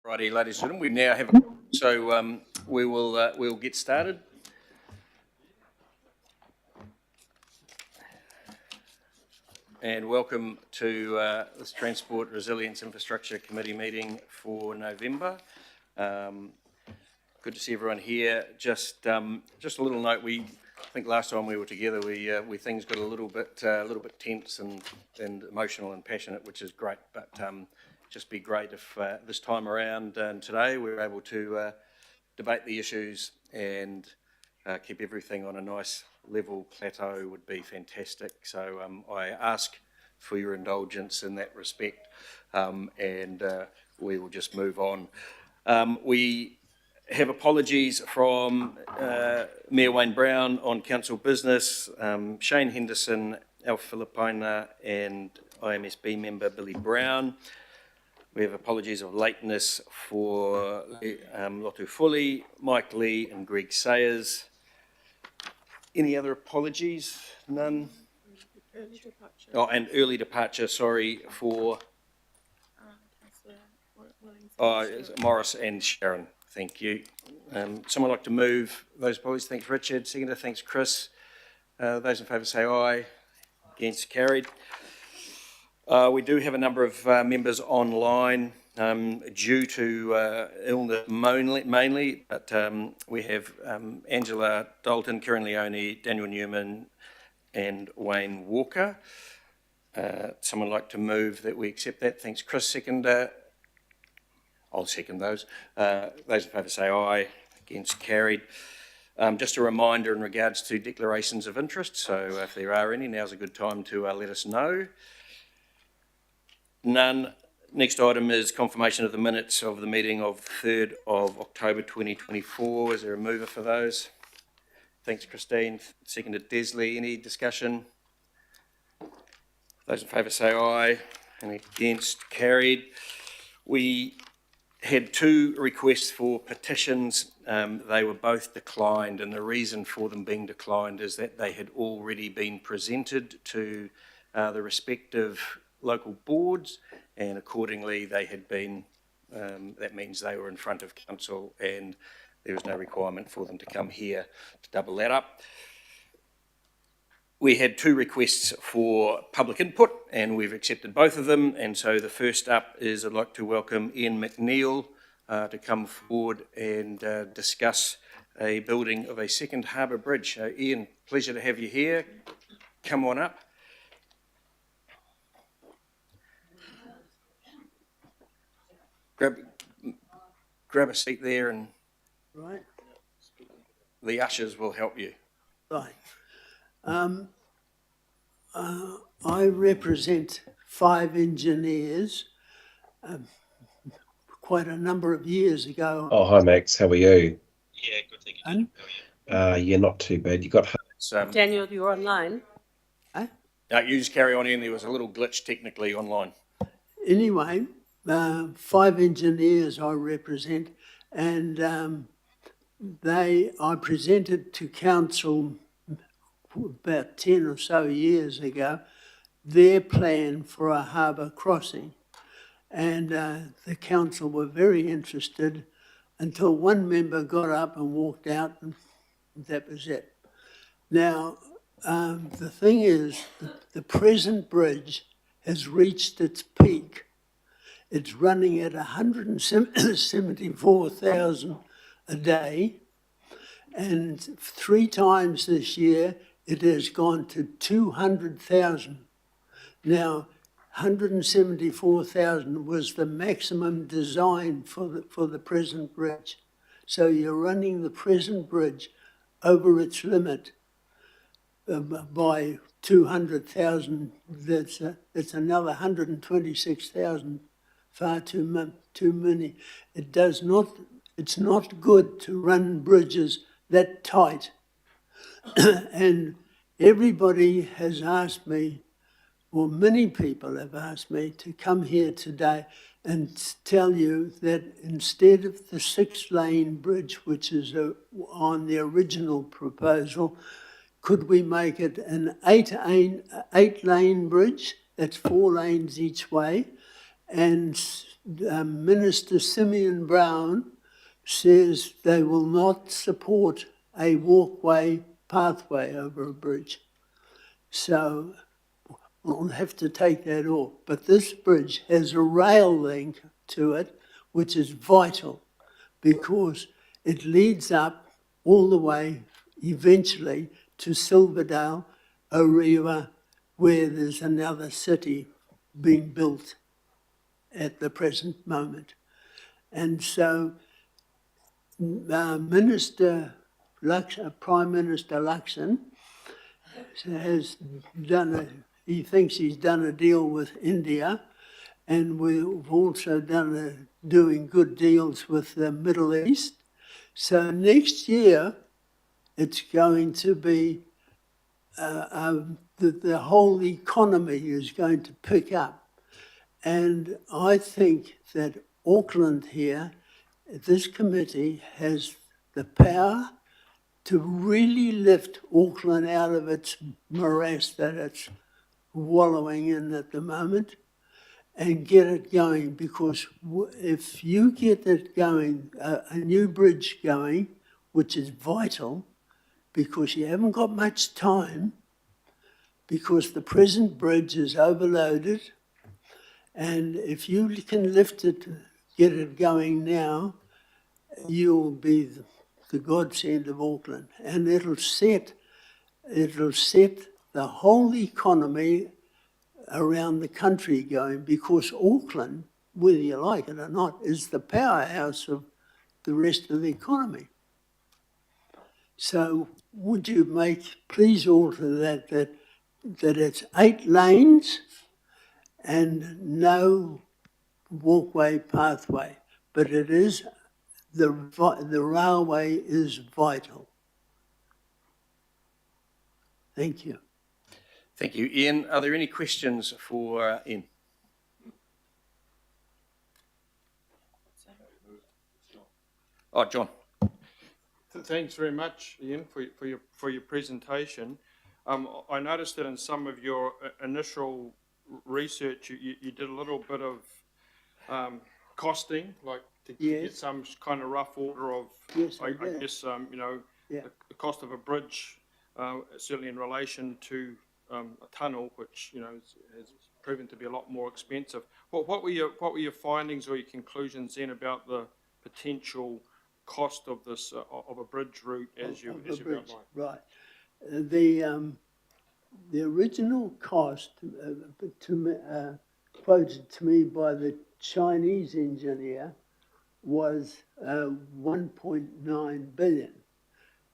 Righty, ladies and gentlemen, we now have we'll get started. And welcome to this Transport Resilience Infrastructure Committee meeting for November. Good to see everyone here. Just a little note. I think last time we were together, we things got a little bit tense and emotional and passionate, which is great. But just be great if this time around and today we're able to debate the issues and keep everything on a nice level plateau would be fantastic. So I ask for your indulgence in that respect, and we will just move on. We have apologies from Mayor Wayne Brown on council business, Shane Henderson, Alf Filipina and IMSB member Billy Brown. We have apologies of lateness for Lotu Fully, Mike Lee and Greg Sayers. Any other apologies? None? Early departure. Oh, and early departure, sorry, for Morris and Sharon. Thank you. Someone like to move those apologies? Thanks, Richard. Seconder, thanks, Chris. Those in favour say aye. Against, carried. We do have a number of members online due to illness mainly, but we have Angela Dalton, Kieran Leone, Daniel Newman and Wayne Walker. Someone like to move that we accept that? Thanks, Chris. Seconder. I'll second those. Those in favour say aye. Against, carried. Just a reminder in regards to declarations of interest, so if there are any, now's a good time to let us know. None. Next item is confirmation of the minutes of the meeting of 3rd of October 2024. Is there a mover for those? Thanks, Christine. Seconded, Desley. Any discussion? Those in favour say aye. And against, carried. We had 2 requests for petitions. They were both declined, and the reason for them being declined is that they had already been presented to the respective local boards, and accordingly they had been, that means they were in front of council and there was no requirement for them to come here to double that up. We had 2 requests for public input and we've accepted both of them, and so the first up is I'd like to welcome Ian McNeil to come forward and discuss a building of a second harbour bridge. Ian, pleasure to have you here. Come on up. Grab a seat there and right. The ushers will help you. Right. I represent 5 engineers. Quite a number of years ago. Oh, hi Max, how are you? Yeah, good, thank you. How are you? Yeah, not too bad. You got Daniel, you're online. Eh? You just carry on, Ian. There was a little glitch technically online. Anyway, 5 engineers I represent, and I presented to council about 10 or so years ago their plan for a harbour crossing, and the council were very interested until one member got up and walked out, and that was it. Now, the thing is, the present bridge has reached its peak. It's running at 174,000 a day, and 3 times this year it has gone to 200,000. Now, 174,000 was the maximum design for the present bridge. So you're running the present bridge over its limit by 200,000. That's another 126,000. Far too many. It's not good to run bridges that tight. And everybody has asked me, or many people have asked me to come here today and tell you that instead of the 6-lane bridge, which is on the original proposal, could we make it an 8-lane bridge? That's 4 lanes each way, And Minister Simeon Brown says they will not support a walkway pathway over a bridge. So we'll have to take that off. But this bridge has a rail link to it, which is vital because it leads up all the way eventually to Silverdale, Orewa, where there's another city being built at the present moment. And so Prime Minister Luxon has he thinks he's done a deal with India, and we've also doing good deals with the Middle East. So next year, it's going to be, the whole economy is going to pick up. And I think that Auckland here, this committee has the power to really lift Auckland out of its morass that it's wallowing in at the moment and get it going, because if you get it going, a new bridge going, which is vital, because you haven't got much time, because the present bridge is overloaded, and if you can lift it, get it going now, you'll be the godsend of Auckland, and it'll set the whole economy around the country going, because Auckland, whether you like it or not, is the powerhouse of the rest of the economy. So would you please alter that it's 8 lanes and no walkway pathway, but it is, the railway is vital. Thank you. Thank you. Ian, are there any questions for Ian? Oh, John. Thanks very much, Ian, for your presentation. I noticed that in some of your initial research, you did a little bit of costing, like to get some kind of rough order of, I guess, the cost of a bridge, certainly in relation to a tunnel, which has proven to be a lot more expensive. What were your findings or your conclusions then about the potential cost of this of a bridge route as you outlined? Right. The original cost quoted to me by the Chinese engineer was 1.9 billion,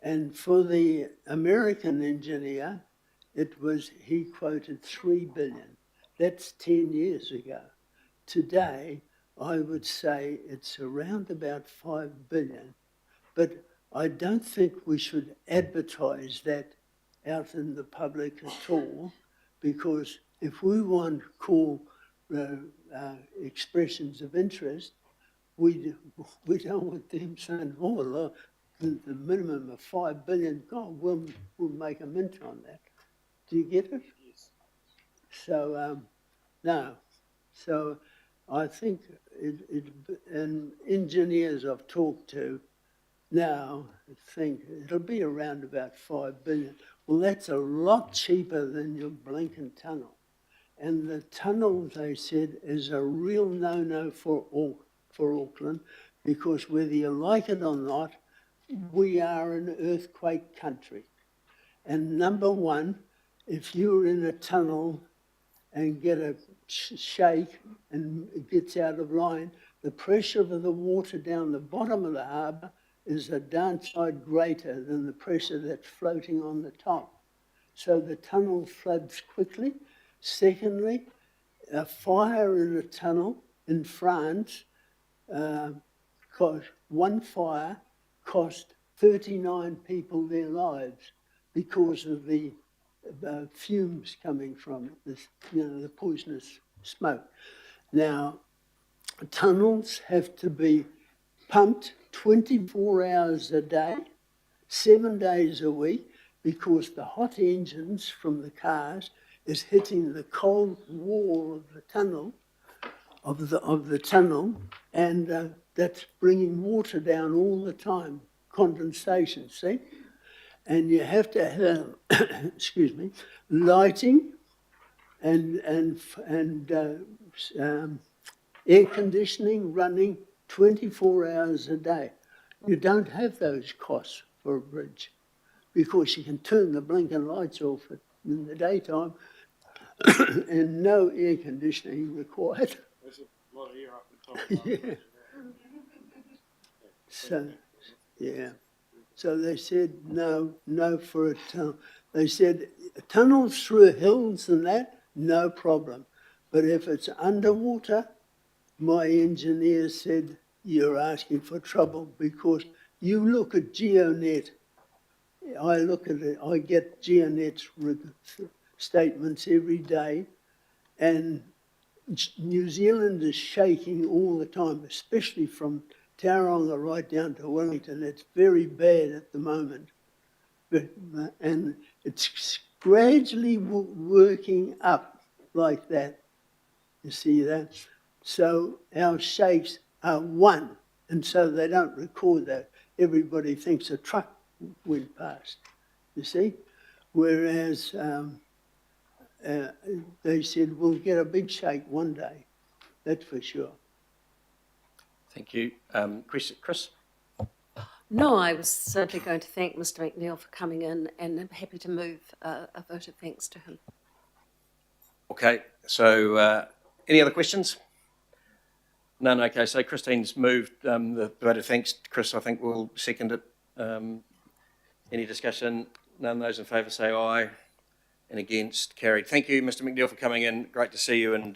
and for the American engineer, he quoted 3 billion. That's 10 years ago. Today, I would say it's around about 5 billion, but I don't think we should advertise that out in the public at all, because if we want to call expressions of interest, we don't want them saying, oh, look, the minimum of 5 billion, God, we'll make a mint on that. Do you get it? Yes. So, no. So I think and engineers I've talked to now think it'll be around about 5 billion. Well, that's a lot cheaper than your Blinken tunnel. And the tunnel, they said, is a real no-no for Auckland, because whether you like it or not, we are an earthquake country. And number one, if you're in a tunnel and get a shake and it gets out of line, the pressure of the water down the bottom of the harbour is a downside greater than the pressure that's floating on the top. So the tunnel floods quickly. Secondly, a fire in a tunnel in France, one fire cost 39 people their lives because of the fumes coming from this, the poisonous smoke. Now, tunnels have to be pumped 24 hours a day, 7 days a week, because the hot engines from the cars is hitting the cold wall of the tunnel of the tunnel, and that's bringing water down all the time, condensation, see? And you have to have, excuse me, lighting and air conditioning running 24 hours a day. You don't have those costs for a bridge because you can turn the blinking lights off in the daytime and no air conditioning required. There's a lot of air up the top. Yeah. So, yeah. So they said no for a tunnel. They said tunnels through hills and that, no problem. But if it's underwater, my engineer said, you're asking for trouble because you look at GeoNet. I look at it, I get GeoNet's statements every day, and New Zealand is shaking all the time, especially from Tauranga right down to Wellington. It's very bad at the moment. And it's gradually working up like that. You see that? So our shakes are one, and so they don't record that. Everybody thinks a truck went past, you see? Whereas they said, we'll get a big shake one day, that's for sure. Thank you. Chris? No, I was simply going to thank Mr McNeil for coming in, and I'm happy to move a vote of thanks to him. Okay, so any other questions? None. Okay, so Christine's moved the vote of thanks. Chris, I think, will second it. Any discussion? None. Those in favour say aye. And against, carried. Thank you, Mr McNeil, for coming in. Great to see you. And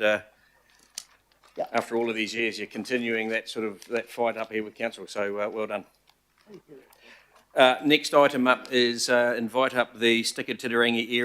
after all of these years, you're continuing that fight up here with council. So well done. Thank you. Next item up is invite up the Stika Titirangi area.